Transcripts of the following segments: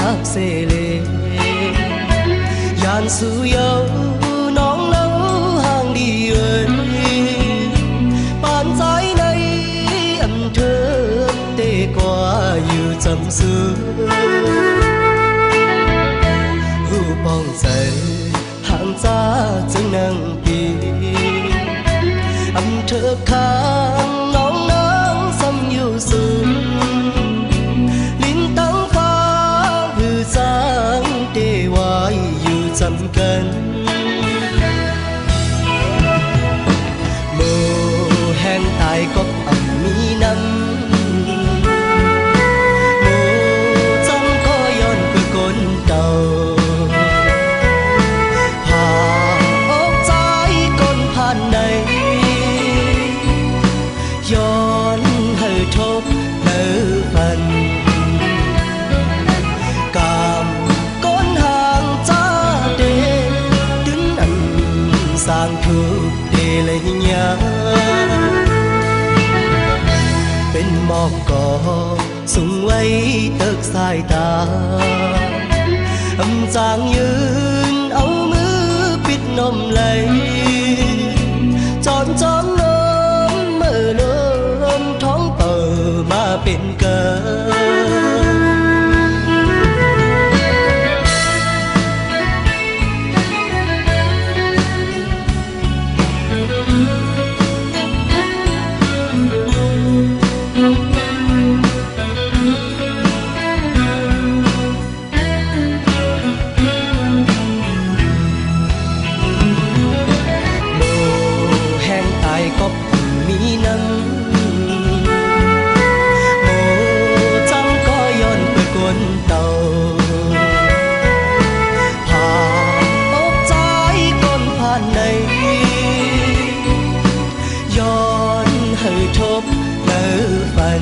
bác xê lê dàn su yêu nóng nấu hàng đi ơi bàn trái này ấm thơm tê qua như chấm sương hưu bong dậy hàng giá chân nâng bì ấm thơ khang nóng nắng xăm nhiều sương linh tăng phá hư giang tê hoài như chấm cân mơ hẹn tại góc ẩm mi nămย้อนhơi thốt nở phần cảm con hàng cha đê đứng ăn sang thương để lấy nhớ bên mò cỏ sung ấy tớt sai ta âm giangยืน áo mưa biết nôm lấy tròn trònท้องเปิดมาเป็นเกิโมแห้งตายก็มีน้ำhơi thốt nở phần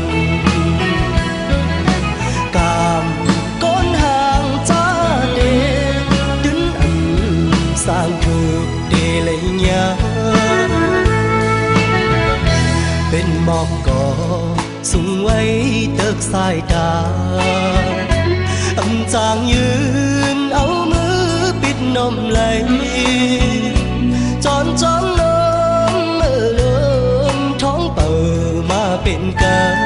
cảm con hàng cha đê đứng ẩm sang thuộc để lấy nhớ bên mọc cỏ sung ấy tớt sai ta ẩm chàngยืน áo mưa biết nôm lấy tròn trònมาเป็นกัน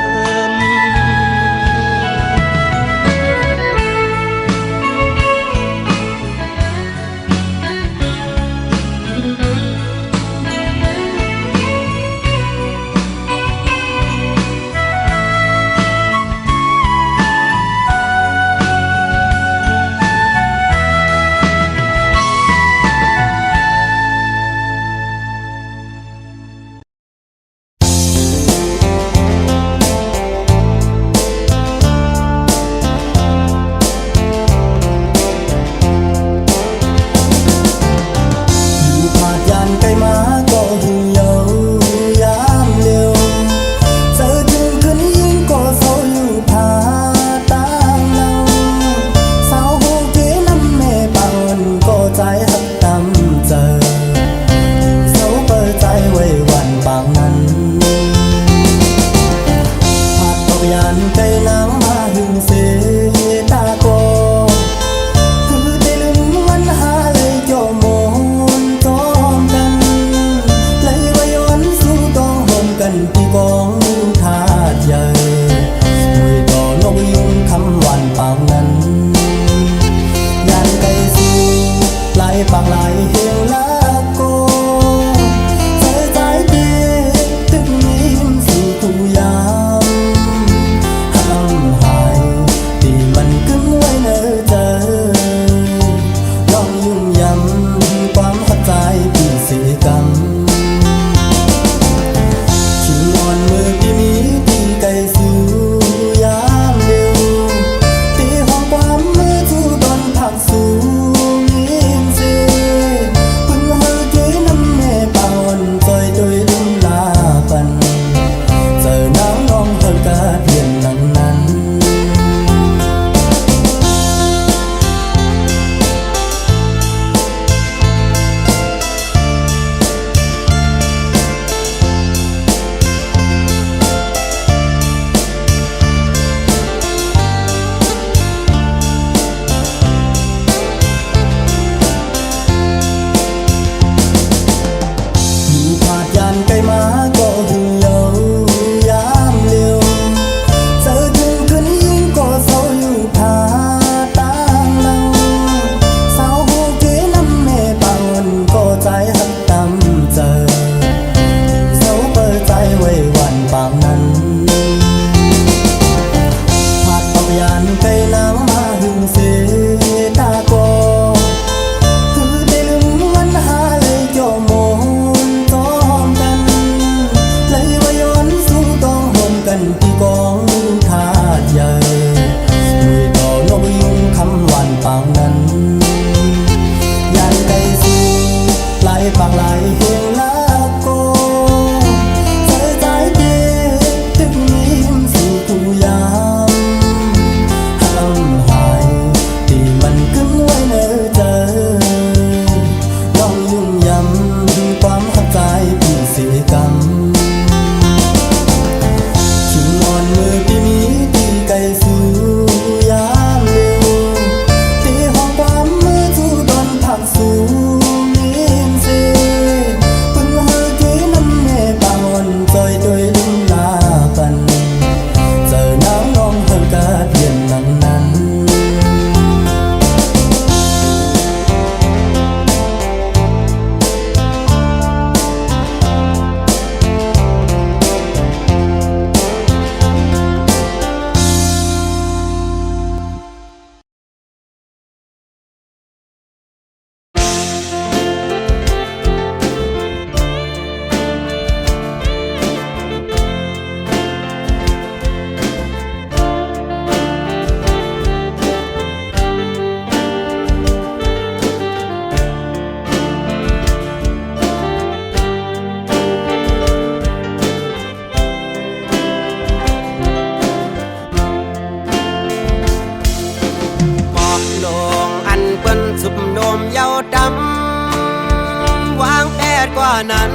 นั้น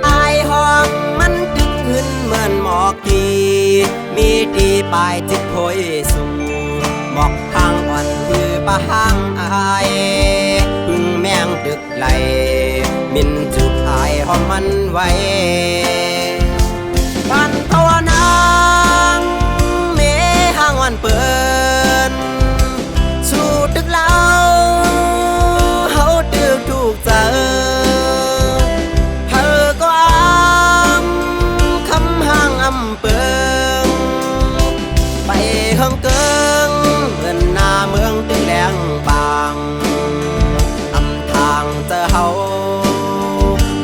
อายห้องมันดึกขึ้นเหมือนหมอกกีมีตีปลายจิตโพยสูงหมอกทางอ่อนคือปะห้างอายพึ่งแมงดึกไหลมินจุกอายห้องมันไว้บ้านภาวนางเมห้างวันเปินสู่ตึกเล่าเฮาตึกถูกเจอเธอก็คำห้างอำเปิงไปเฮิงเกิงเหมือนหน้าเมืองตึงแหลงบางอำทางเจอเฮา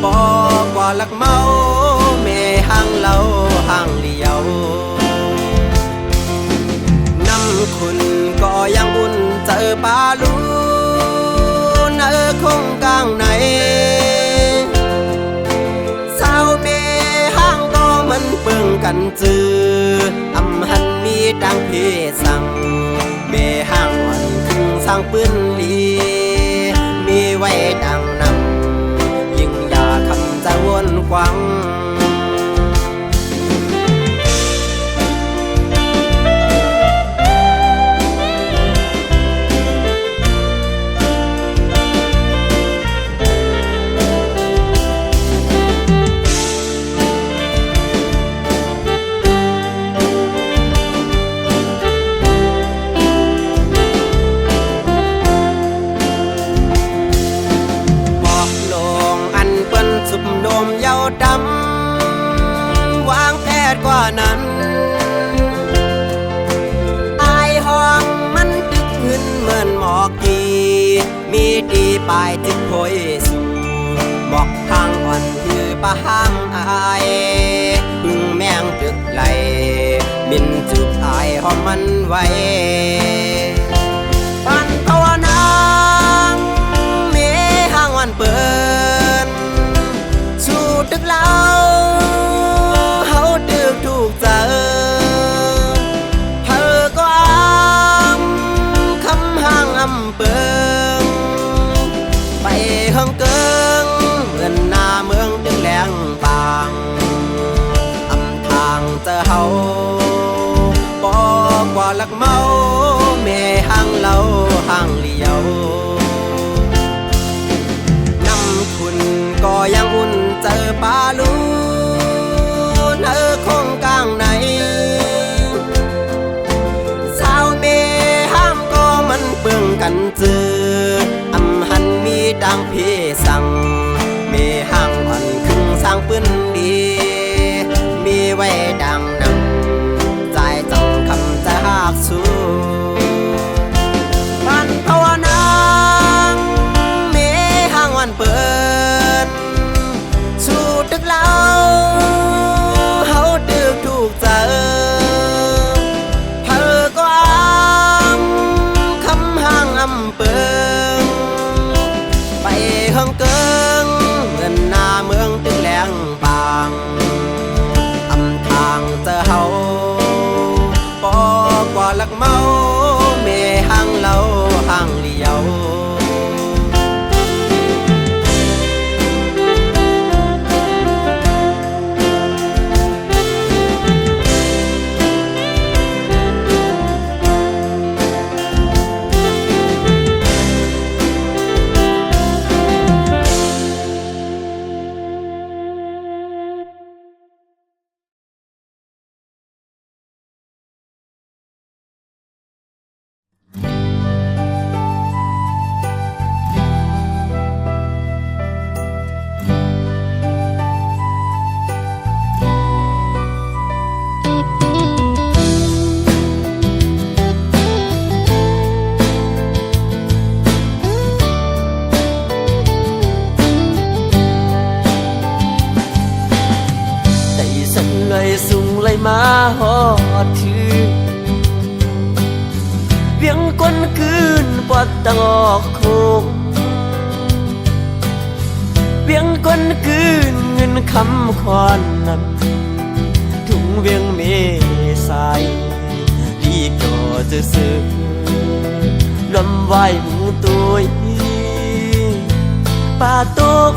บอกว่าลักเมาเมห้างเล่าห้างเลียวน้ำคุณก็ยังอุ่นเจอปลาลูนคงกลางไหนสาวเมห้างก็มันเปิงกันจืออำหันมีดังเพสั่งเมห้างวันคึงสร้างปืนลีมีไว้ดังนำยิ่งอย่าคำจะวนกวังดำวางแผนกว่านั้นอายห้องมันดึกขึ้นเหมือนหมอกกีมีตีปลายจิตโพยสูงหมอกทางอ่อนคือปะห้างอายพึ่งแมงดึกไหลมินจุกอายห้องมันไว้บ้านภาวนางเมห้างวันเปิดตึกเล่าเฮาตึกถูกเจอเธอก็คำห้างอำเปิงไปเฮิงเกิงเหมือนหน้าเมืองตึงแหลงบางอำทางเจอเฮาบอกว่าลักเมาเมห้างเล่าห้างเลียวคุณก็ยังอุ่นเจอปลาลูนคงกลางไหนสาวเมห้ามก็มันเปื้องกันจืออำหันมีดังพี่สั่งเมห้างอ่อนคึงสร้างปืนดีมีไว้ดังนำใจจังคำจะหากสู้บ้านภาวนางเมห้างวันเปิดตึกเล่าเฮาตึกถูกเจอเธอก็คำห้างอำเปิงไปเฮิงเกิงเหมือนหน้าเมืองตึงแหลงบางอำทางเจอเฮาบอกว่าลักเมาเมห้างเล่าห้างเลียวมาหอดถือเวียงก้นคืนปอดตะงอกโคงเวียงก้นคืนเงินคำขวานนั้นถุงเวียงเมสายดีก็จะซื้อลำไหวหมูตัวอ ป่าตก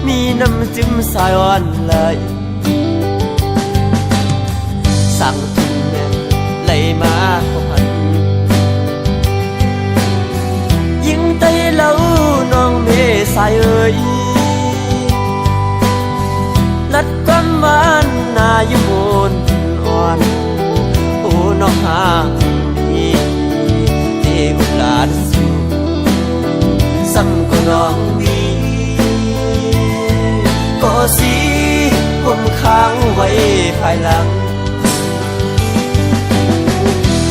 มีน้ำจิ้มสายอ่อนเลยสั่งถึงแม่ไหลมาพันยิงไตเล่าน้องเมสายเอ่ยลัดความมันนาอยู่บนอ่อนโอ้น้องหาดีเทวลาดสูซ้ำก็น้องดีก็สิผมค้างไว้ภายหลัง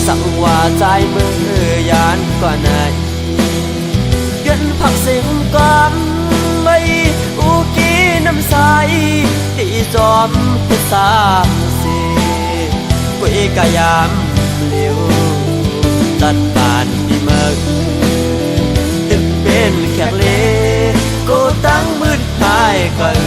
สั่งว่าใจมือยานกว่าไหนเงินผักเสียงก่อนไม่อุกีน้ำใสที่จอมเป็นสามสีกุยกายามเลี้ยวตัดบานที่เมืองตึกเป็นแขกเล่ก็ตั้งมืดหายก็เ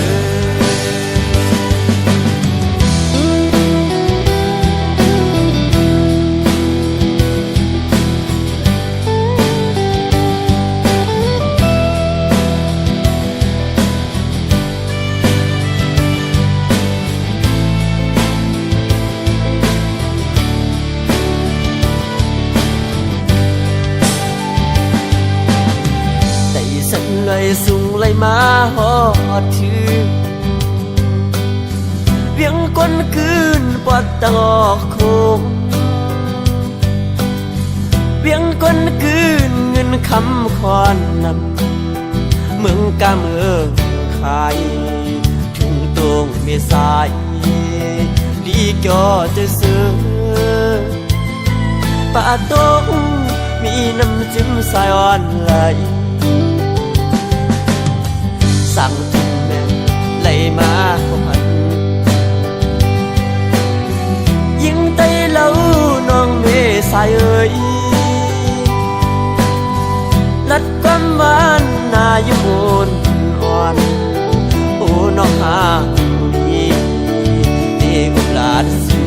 ลยสูงเลยมาหอดถือเวียงก้นคืนปอดตะงอกโคงเวียงก้นคืนเงินคำคอนนำเมืองกาเมืองขายถึงตรงเมษายดีก็จะซื้อป่าตกมีน้ำจิ้มสายอ่อนไหลสั่งถึงแม่ไหลมาพันยิงไตเล่าน้องเมสายเอ่ยลัดความมันนาอยู่บนอ่อนโอ้น้องหาดีเทวลาดสู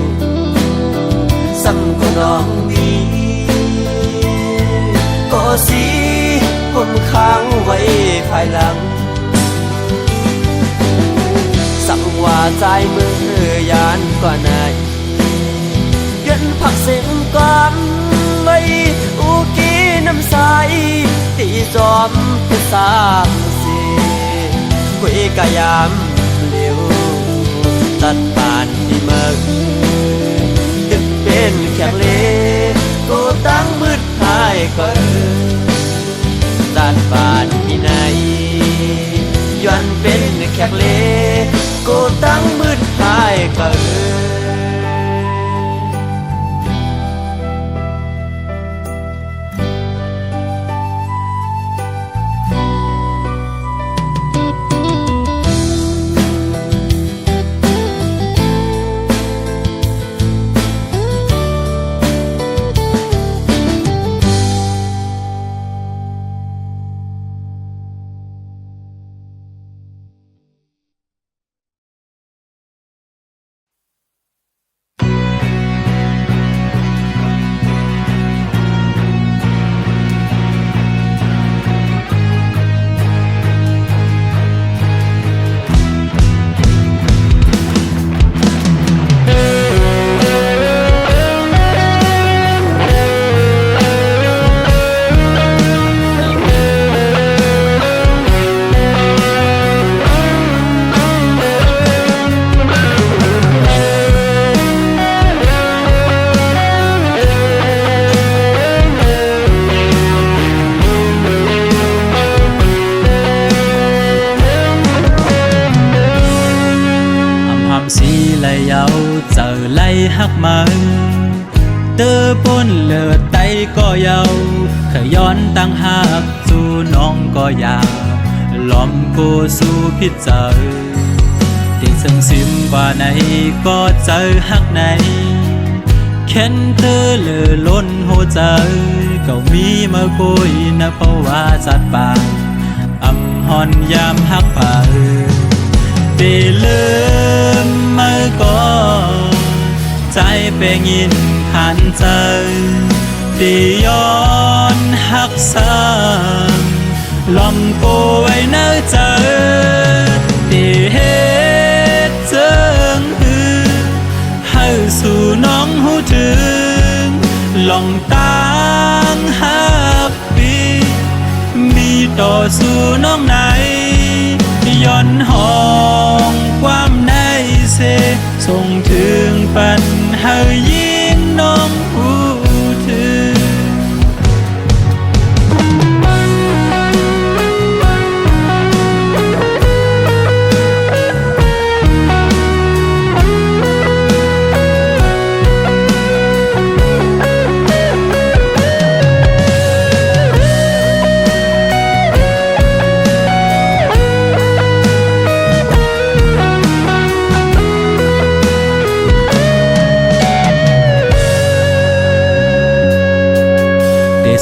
ซ้ำก็น้องดีก็สิผมค้างไว้ภายหลังสั่งว่าใจมือยานกว่าไหนเงินผักเสียงก่อนไม่อุกีน้ำใสที่จอมเป็นสามสีกุยกายามเลี้ยวตัดบานที่เมืองตึกเป็นแขกเล่ก็ตั้งมืดหายก็ตัดบานที่ไหนย้อนเป็นแขกเล่ก็ตั้งมืดหายก็ฮักมันเตอปนเลือดไตก็ยาวขย้อนตั้งหักสู่น้องก็ยาวล้อมกูสู่พิจารเตียงซึ่งซิมว่าไหนก็เจอฮักไหนเข็นเธอเลือล้นหัวใจก็มีมาคุยนะเพราะว่าจัดปากอำหอนยามฮักป่าไปลืมมาก่อนใจเป็นยินขันใจตีย้อนหักซ้ำ ลองโกไว้เนื้อเจอที่เฮ็ดเจิงฮือให้สู่น้องหูถึงลองตั้งฮับปีมีต่อสู่น้องไหนย้อนห้องความในเสส่งถึงปันให้ยิ่งน้องหูถึง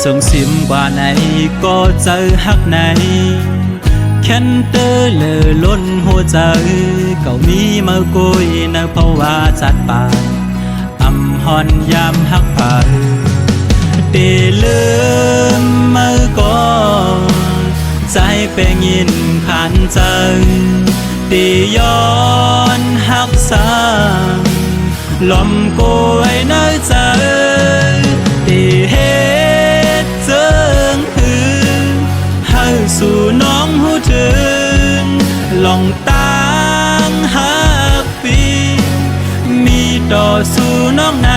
ส่งสิมว่าไหนก็เจอฮักไหนแค้นเตอเลอล้นหัวใจเก่ามีมากุยในภาวะจัดป่าอำหอนยามฮักผ่าเดลืมมือก่อนใจเป็นยินผ่านใจเดย้อนฮักสางลมโกยในใจเดเฮเจิงหือให้สู่น้องหูถึงลองตั้งฮักปีมีต่อสู่น้องไหน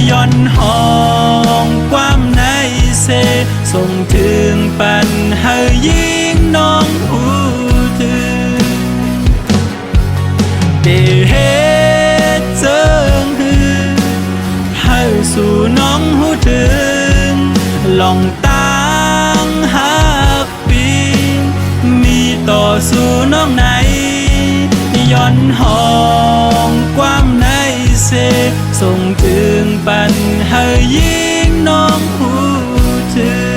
ย้อนห้องความในเสส่งถึงปันให้ยิ่งน้องหูถึงเดเฮเจิงหือให้สู่น้องหูถึงลองตั้งฮักปีมีต่อสู่น้องไหนย้อนห้องความในเสส่งถึงปันให้ยิ่งน้องหูถึง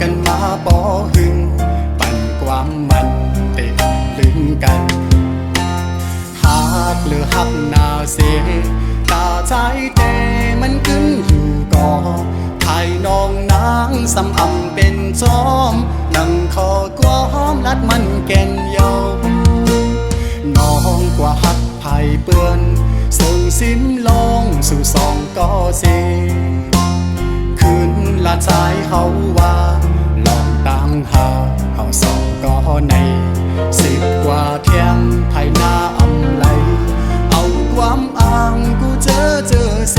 กันมาบ่หึงปั่นความมันเตะลึงกันหักหรือหักนาเสตาใจแต่มันขึ้นอยู่ก่อไทยน้องนางสำอำเป็นจอมนั่งคอกวามลัดมันแก่นเยาน้องกว่าหักไผ่เปื้อนส่งสิ้นลงสู่สองก็เสคืนละใจเฮาว่าลองตั้งหาเฮาสองก็ใน10 กว่าเที่ยงไทยหน้าอำไลเอาความอ้างกูเจอเส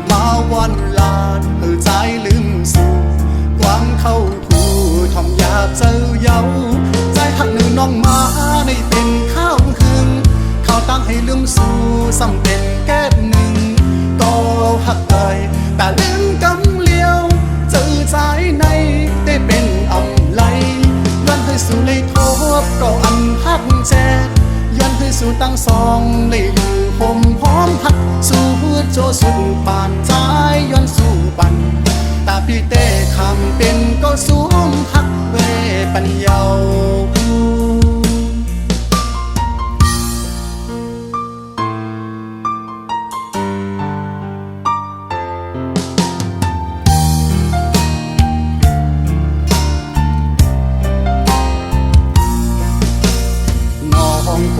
มาวันลาดเพื่อใจลืมสู่ความเข้าผู้ทอมอยากเจอเย้าใจหักหนึ่งน้องมาในเป็นข้าว ให้ลืมสู่ซ้ำเป็นแก้หนึ่งก็หักเอ่ยแต่ลืมกำเลียวเจอใจในได้เป็นอำไลย้อนให้สู่เลยทบก็อันหักแจกย้อนให้สู่ตั้งสองเลยอยู่ห่มหอมหักสู่โจสุดปานใจย้อนสู่ปันตาพี่เต้คำเป็นก็สูงหักเวปัญญา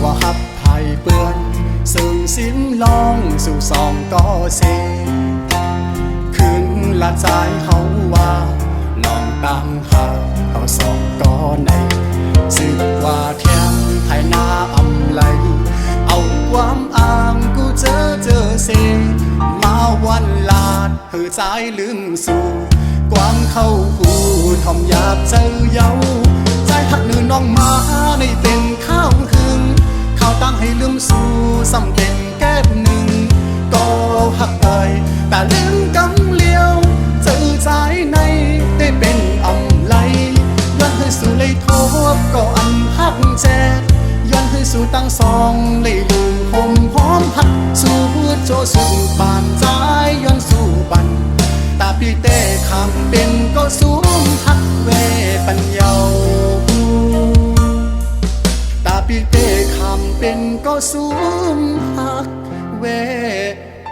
กว่าฮับไผ่เปื้อนซึ่งสิ้นลองสู่สองก็เสขึ้นละใจเขาว่าลองตามหาเขาสองก็ในสึกว่าเทียมไทยหน้าอำไลเอาความอ้างกูเจอเสมาวันลาดเหือใจลืมสู่ความเข้าหูทอมอยากเจอเย้าใจหักนือน้องมาในเป็นข้าวหึงข้าวตั้งให้ลืมสู่ซ้ำเป็นแก้หนึ่งก็หักเอ่ยแต่ลืมกำเลียวเจอใจในได้เป็นอำไลย้อนให้สู่เลยทบก็อันหักแจกย้อนให้สู่ตั้งสองเลยอยู่ห่มหอมหักสู่โจสุดปานใจย้อนสู่ปันตาพี่เต้คำเป็นก็สูงหักเวปัญญาตาพี่เต้คำเป็นก็สูงหักเว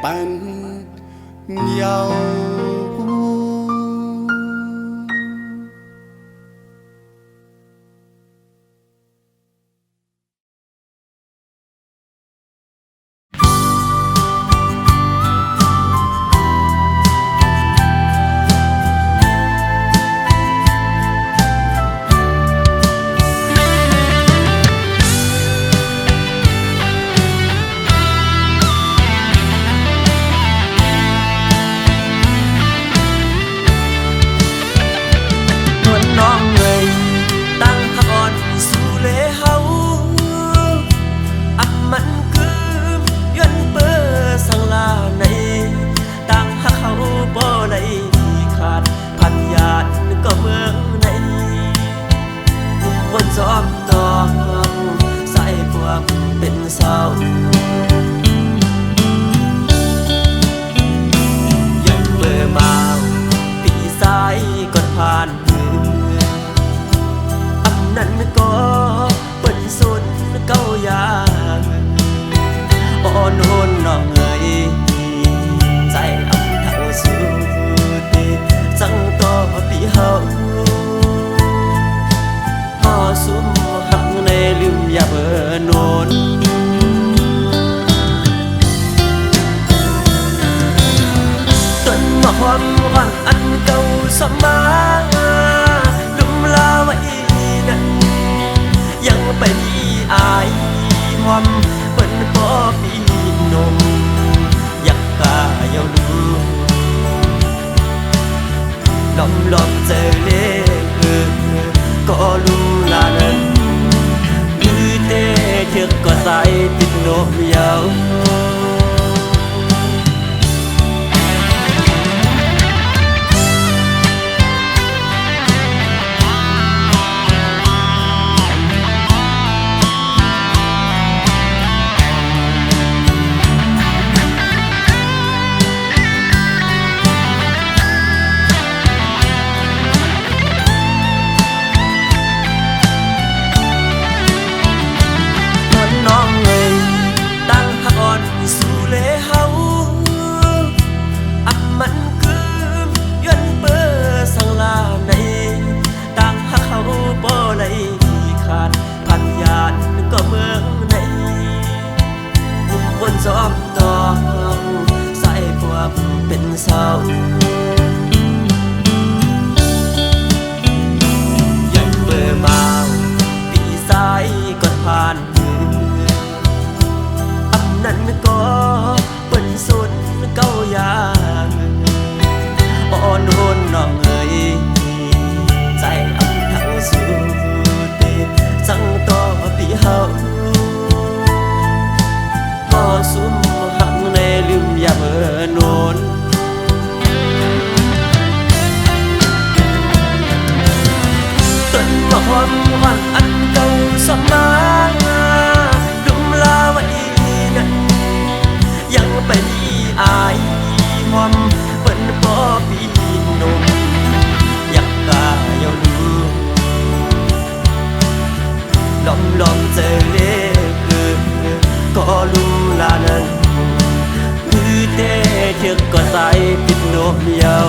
ปัญญาจอมตองใส่พวกเป็นเศร้ายังเบื่อมาปีสายก่อนผ่านมืออันนั้นก็เป็นสุดเก้ายางอ่อนโหนน้องเอ๋ยใจอันเท่าสุดจังต่อปีเฮาสุมหักในลืมอย่าเบื่อโนนต้นมะฮอมอ่อนอันเก่าสมาลุมลาไว้นั้นยังไปอายหอมเป็นพ่อปีนมอยากกาเยาลูลอมเจอเล่ก็รู้ลานั้นมือเตะเชือกก็ใส่ติดโนมยาวจอมตองใส่พวกเป็นเศร้ายังเบื่อมาปีสายก่อนผ่านมืออันนั้นก็เป็นสุดเก้ายางอ่อนโหนน้องเอ๋ยใจอันเท่าสุดจังต่อปีเฮา อย่าเมื่อโนนต้นมะฮอมวันอันเก่าสมาดุมลาไว้นั้นยังไปดีอายหอมเปิ้นปอปีนมอยากกาเยาลูลอมเจอเล็กก็ลุมลานั้นคือเตเธอก็ใส่ปิดนมยาว